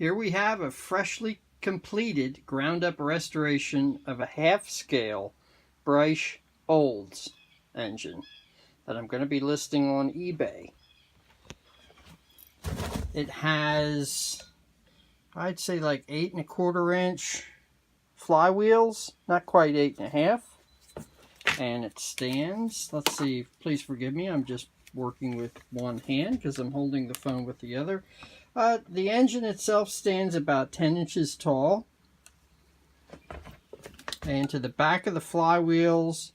Here we have a freshly completed ground-up restoration of a half-scale Breisch Olds engine that I'm going to be listing on eBay. It has, I'd say, like 8 1/4 inch flywheels, not quite 8 1/2, and it stands. Let's see, please forgive me, I'm just working with one hand because I'm holding the phone with the other. The engine itself stands about 10 inches tall, and to the back of the flywheels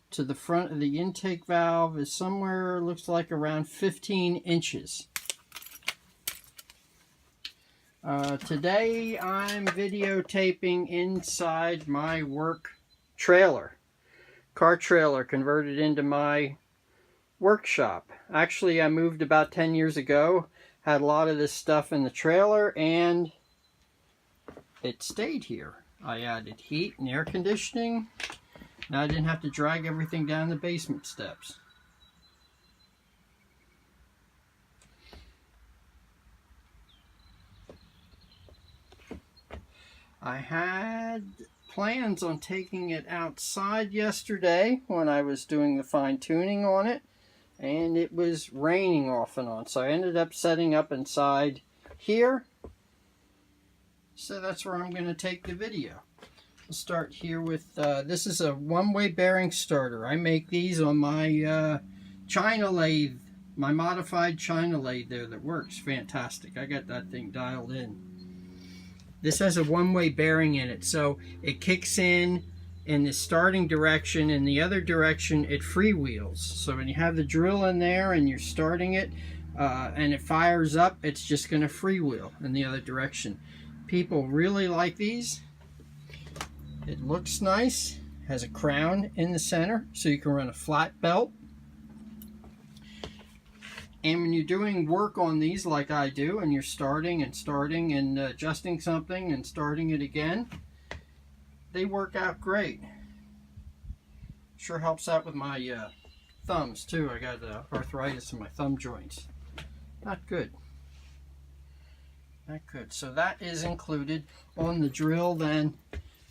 to the front of the intake valve is somewhere, looks like around 15 inches. Today I'm videotaping inside my work trailer, car trailer converted into my workshop. Actually, I moved about 10 years ago, had a lot of this stuff in the trailer, and it stayed here. I added heat and air conditioning. Now I didn't have to drag everything down the basement steps. I had plans on taking it outside yesterday when I was doing the fine-tuning on it, and it was raining off and on, so I ended up setting up inside here. So that's where I'm going to take the video. We'll start here with, this is a one-way bearing starter. I make these on my China lathe, my modified China lathe there that works fantastic. I got that thing dialed in. This has a one-way bearing in it, so it kicks in the starting direction, and the other direction it freewheels. So when you have the drill in there and you're starting it and it fires up, it's just going to freewheel in the other direction. People really like these. It looks nice, has a crown in the center so you can run a flat belt. And when you're doing work on these like I do, and you're starting and adjusting something and starting it again, they work out great. Sure helps out with my thumbs too. I got arthritis in my thumb joints. Not good. Not good. So that is included on the drill. Then,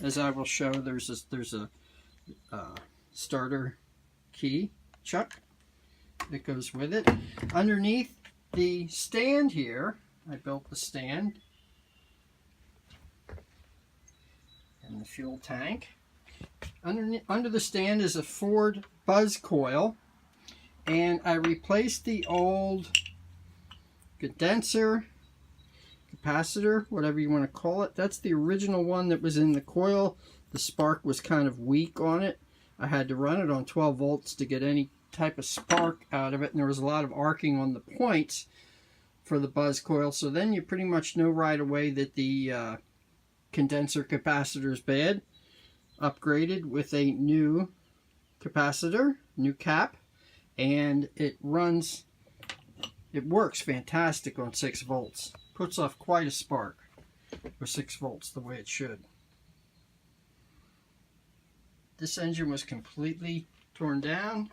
as I will show, there's a starter key chuck that goes with it. Underneath the stand here, I built the stand and the fuel tank. Under the stand is a Ford buzz coil, and I replaced the old condenser, capacitor, whatever you want to call it. That's the original one that was in the coil. The spark was kind of weak on it. I had to run it on 12 volts to get any type of spark out of it, and there was a lot of arcing on the points for the buzz coil. So then you pretty much know right away that the condenser capacitor is bad. Upgraded with a new capacitor, new cap, and it works fantastic on 6 volts. Puts off quite a spark with 6 volts, the way it should. This engine was completely torn down.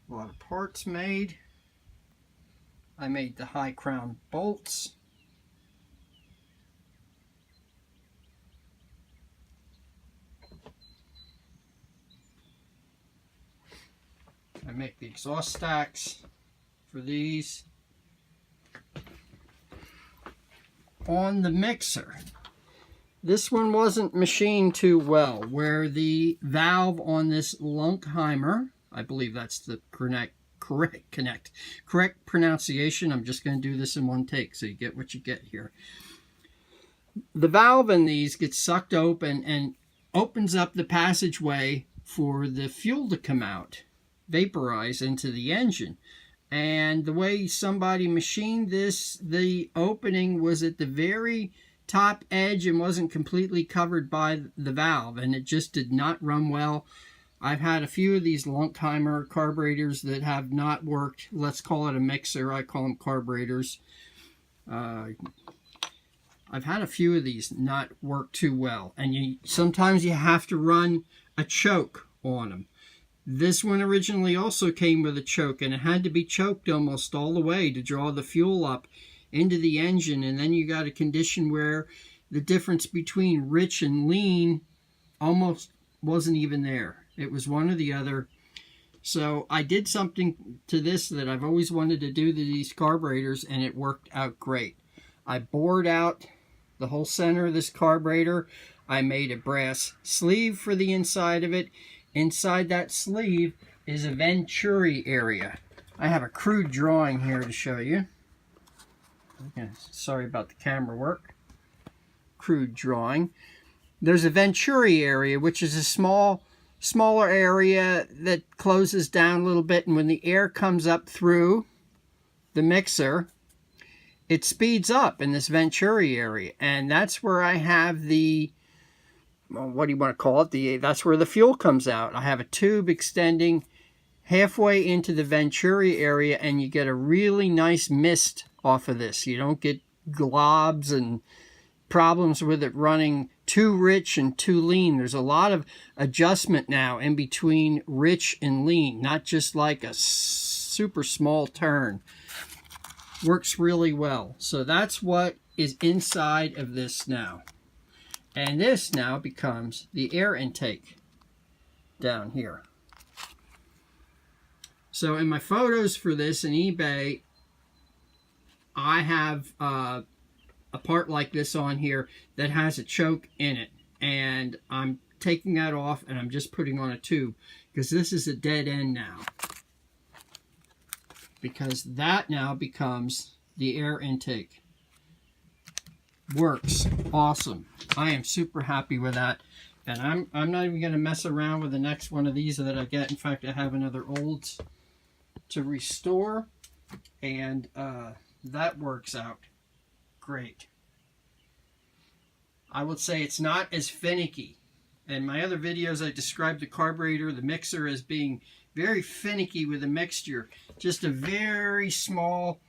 A lot of parts made. I made the high crown bolts. I make the exhaust stacks for these. On the mixer, this one wasn't machined too well, where the valve on this Lunkheimer, I believe that's the correct pronunciation. I'm just going to do this in one take so you get what you get here. The valve in these gets sucked open and opens up the passageway for the fuel to come out, vaporize into the engine. And the way somebody machined this, the opening was at the very top edge and wasn't completely covered by the valve, and it just did not run well. I've had a few of these Lunkheimer carburetors that have not worked. Let's call it a mixer. I call them carburetors. I've had a few of these not work too well, and sometimes you have to run a choke on them. This one originally also came with a choke, and it had to be choked almost all the way to draw the fuel up into the engine. And then you got a condition where the difference between rich and lean almost wasn't even there. It was one or the other. So I did something to this that I've always wanted to do to these carburetors, and it worked out great. I bored out the whole center of this carburetor. I made a brass sleeve for the inside of it. Inside that sleeve is a venturi area. I have a crude drawing here to show you. Okay, sorry about the camera work. Crude drawing. There's a venturi area, which is a smaller area that closes down a little bit, and when the air comes up through the mixer, it speeds up in this venturi area, and that's where I have the, well, what do you want to call it? That's where the fuel comes out. I have a tube extending halfway into the venturi area, and you get a really nice mist off of this. You don't get globs and problems with it running too rich and too lean. There's a lot of adjustment now in between rich and lean, not just like a super small turn. Works really well. So that's what is inside of this now. And this now becomes the air intake down here. So in my photos for this in eBay, I have a part like this on here that has a choke in it, and I'm taking that off and I'm just putting on a tube because this is a dead end now, because that now becomes the air intake. Works awesome. I am super happy with that, and I'm not even going to mess around with the next one of these that I get. In fact, I have another Olds to restore, and that works out great. I would say it's not as finicky. In my other videos, I described the carburetor, the mixer, as being very finicky with a mixture. Just a very small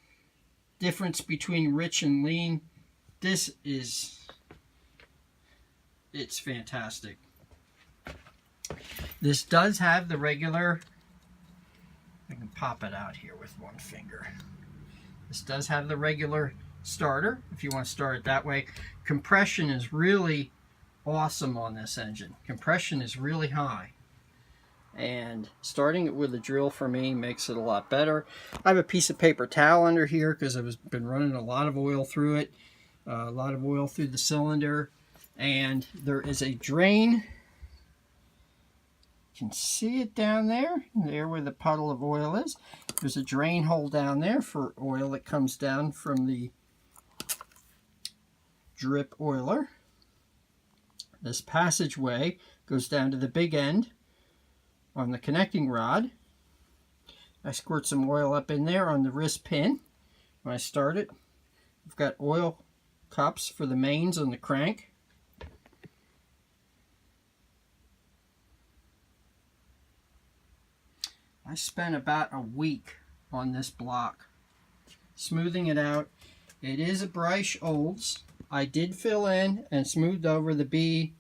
difference between rich and lean. This is, it's fantastic. This does have the regular, I can pop it out here with one finger. This does have the regular starter, if you want to start it that way. Compression is really awesome on this engine. Compression is really high, and starting it with a drill for me makes it a lot better. I have a piece of paper towel under here because I've been running a lot of oil through it, a lot of oil through the cylinder, and there is a drain. You can see it down there where the puddle of oil is. There's a drain hole down there for oil that comes down from the drip oiler. This passageway goes down to the big end on the connecting rod. I squirt some oil up in there on the wrist pin when I start it. I've got oil cups for the mains on the crank. I spent about a week on this block, smoothing it out. It is a Breisch Olds. I did fill in and smoothed over the B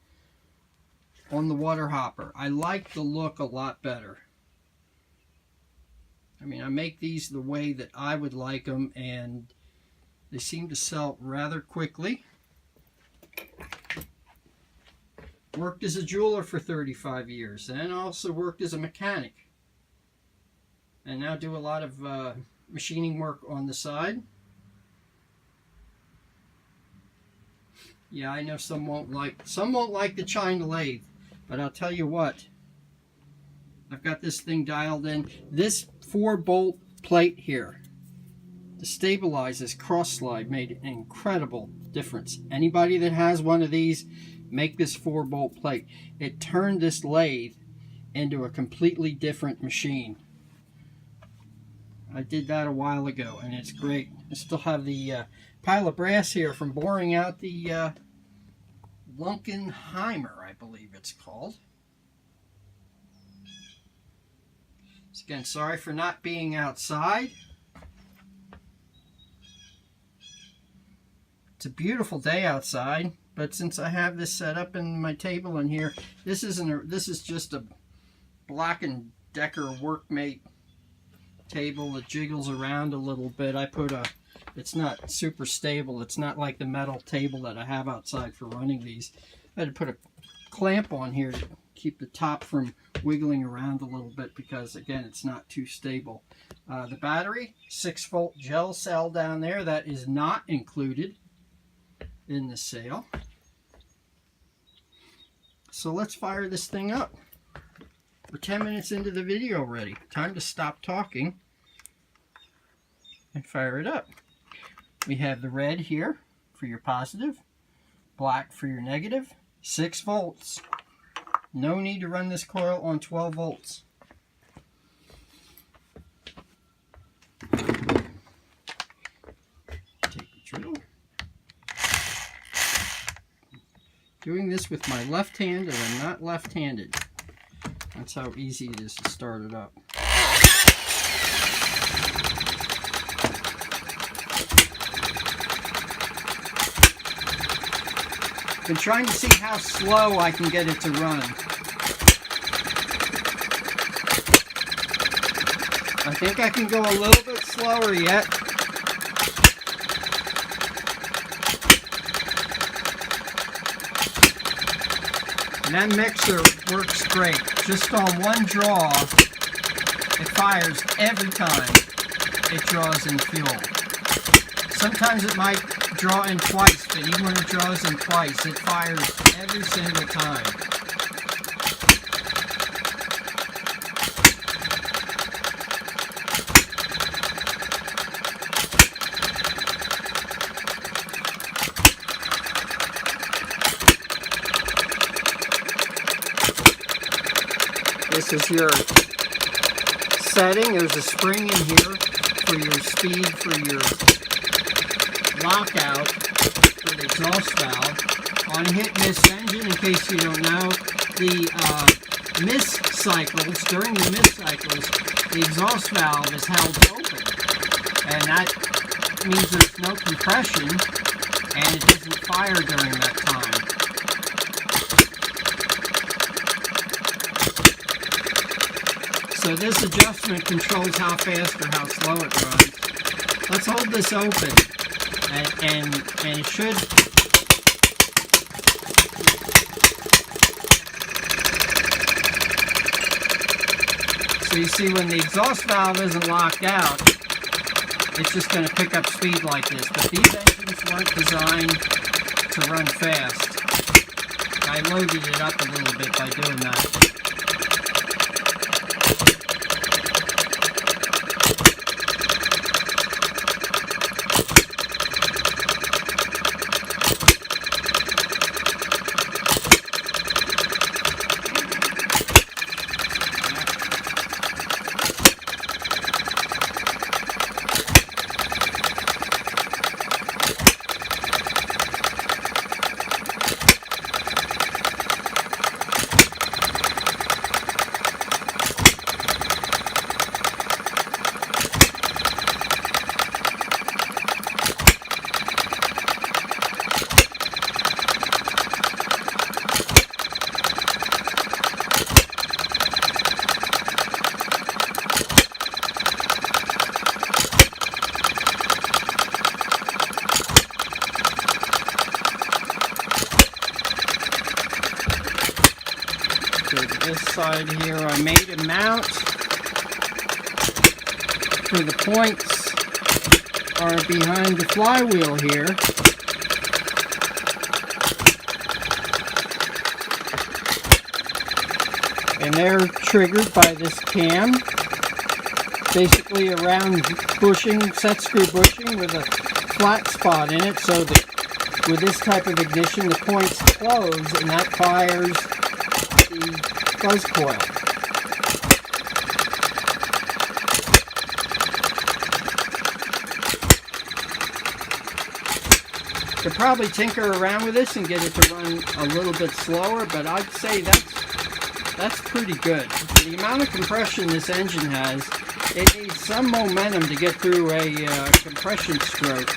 on the water hopper. I like the look a lot better. I mean, I make these the way that I would like them, and they seem to sell rather quickly. Worked as a jeweler for 35 years, and also worked as a mechanic. And now do a lot of machining work on the side. Yeah, I know some won't like the China lathe, but I'll tell you what, I've got this thing dialed in. This 4-bolt plate here to stabilize this cross slide made an incredible difference. Anybody that has one of these, make this 4-bolt plate. It turned this lathe into a completely different machine. I did that a while ago, and it's great. I still have the pile of brass here from boring out the Lunkenheimer, I believe it's called. So again, sorry for not being outside. It's a beautiful day outside, but since I have this set up in my table in here, this is just a Black and Decker Workmate table that jiggles around a little bit. It's not super stable. It's not like the metal table that I have outside for running these. I had to put a clamp on here to keep the top from wiggling around a little bit because, again, it's not too stable. The battery, 6-volt gel cell down there, that is not included in the sale. So let's fire this thing up. We're 10 minutes into the video already. Time to stop talking and fire it up. We have the red here for your positive, black for your negative, 6 volts. No need to run this coil on 12 volts. Take the drill. Doing this with my left hand, and I'm not left-handed. That's how easy it is to start it up. Been trying to see how slow I can get it to run. I think I can go a little bit slower yet. And that mixer works great. Just on one draw, it fires every time it draws in fuel. Sometimes it might draw in twice, but even when it draws in twice, it fires every single time. This is your setting. There's a spring in here for your speed, for your lockout, for the exhaust valve. On a hit-miss engine, in case you don't know, the miss cycles, during the miss cycles, the exhaust valve is held open. And that means there's no compression, and it doesn't fire during that time. So this adjustment controls how fast or how slow it runs. Let's hold this open, and it should. So you see, when the exhaust valve isn't locked out, it's just going to pick up speed like this. But these engines weren't designed to run fast. I loaded it up a little bit by doing that. This side here, I made a mount for the points are behind the flywheel here. And they're triggered by this cam, basically a round bushing, set screw bushing with a flat spot in it, so that with this type of ignition the points close and that fires the fuzz coil. Could probably tinker around with this and get it to run a little bit slower, but I'd say that's pretty good. For the amount of compression this engine has, it needs some momentum to get through a compression stroke.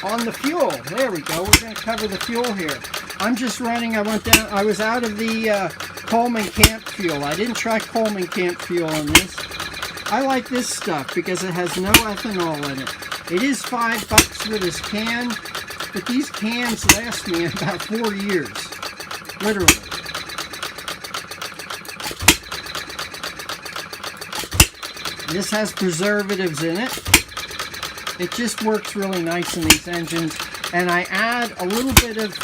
on the fuel. There we go. We're going to cover the fuel here. I'm just running. I was out of the Coleman Camp fuel. I didn't try Coleman Camp fuel on this. I like this stuff because it has no ethanol in it. It is $5 for this can, but these cans last me about 4 years. Literally. This has preservatives in it. It just works really nice in these engines. And I add a little bit of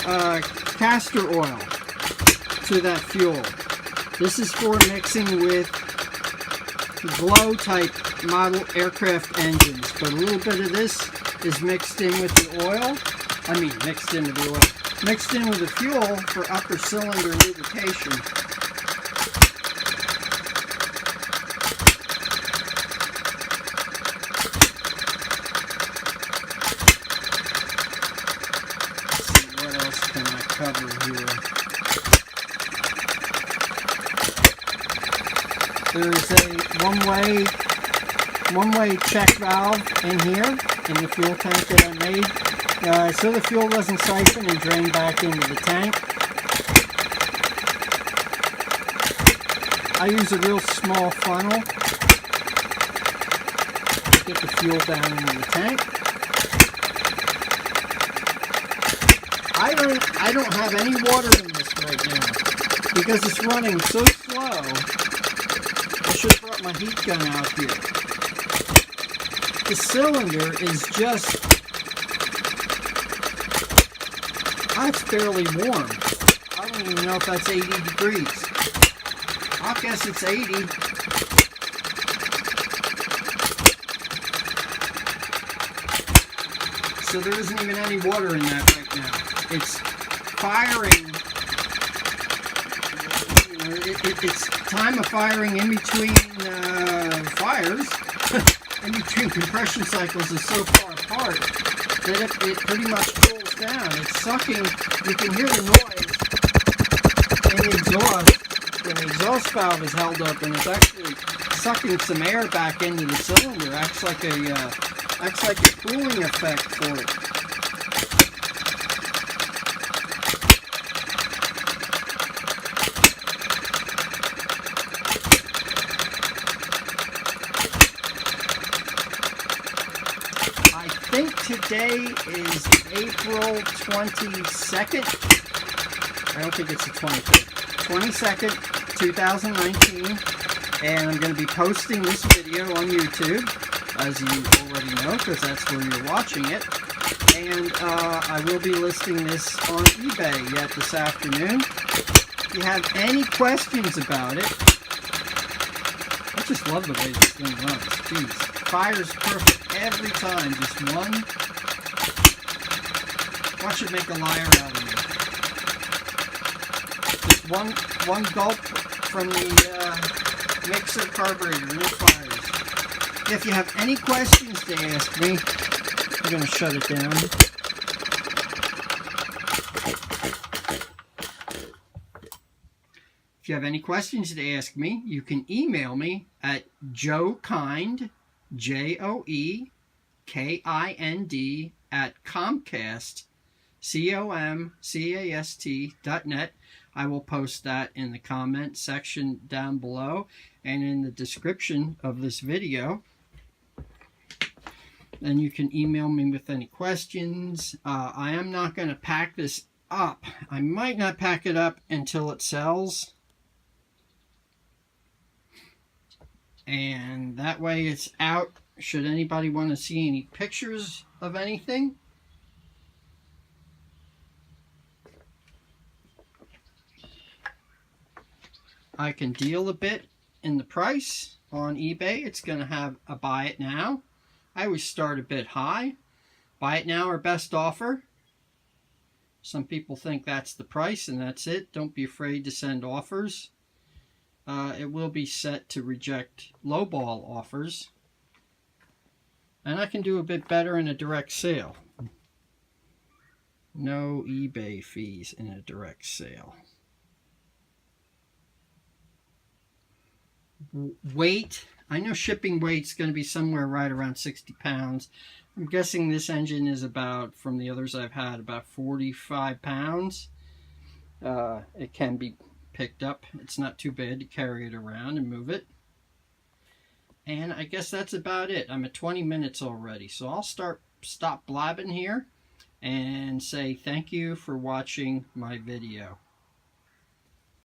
castor oil to that fuel. This is for mixing with glow type model aircraft engines. But a little bit of this is mixed in with the oil. Mixed in with the oil. Mixed in with the fuel for upper cylinder lubrication. Cover here. There is a one-way check valve in here in the fuel tank that I made, so the fuel doesn't siphon and drain back into the tank. I use a real small funnel to get the fuel down into the tank. I don't have any water in this right now because it's running so slow. I should have brought my heat gun out here. The cylinder is just, it's barely warm. I don't even know if that's 80 degrees. I guess it's 80. So there isn't even any water in that right now. It's firing, it's time of firing in between fires, in between compression cycles is so far apart that it pretty much cools down. It's sucking, you can hear the noise in the exhaust. When the exhaust valve is held up and it's actually sucking some air back into the cylinder. Acts like a cooling effect for it. I think today is April 22nd. I don't think it's the 23rd. 22nd, 2019. And I'm going to be posting this video on YouTube, as you already know, because that's where you're watching it. And I will be listing this on eBay yet this afternoon. If you have any questions about it, I just love the way this thing runs. Jeez. Fires perfect every time. Just one. Watch it make a liar out of me. Just one gulp from the mixer carburetor and it fires. If you have any questions to ask me, I'm going to shut it down. If you have any questions to ask me, you can email me at joekind, JOEKIND at Comcast, COMCAST.net. I will post that in the comment section down below and in the description of this video. And you can email me with any questions. I am not going to pack this up. I might not pack it up until it sells. And that way it's out should anybody want to see any pictures of anything. I can deal a bit in the price on eBay. It's going to have a buy it now. I always start a bit high. Buy it now or best offer. Some people think that's the price and that's it. Don't be afraid to send offers. It will be set to reject lowball offers. And I can do a bit better in a direct sale. No eBay fees in a direct sale. Weight. I know shipping weight's going to be somewhere right around 60 pounds. I'm guessing this engine is about, from the others I've had, about 45 pounds. It can be picked up. It's not too bad to carry it around and move it. And I guess that's about it. I'm at 20 minutes already, so I'll stop blabbing here and say thank you for watching my video.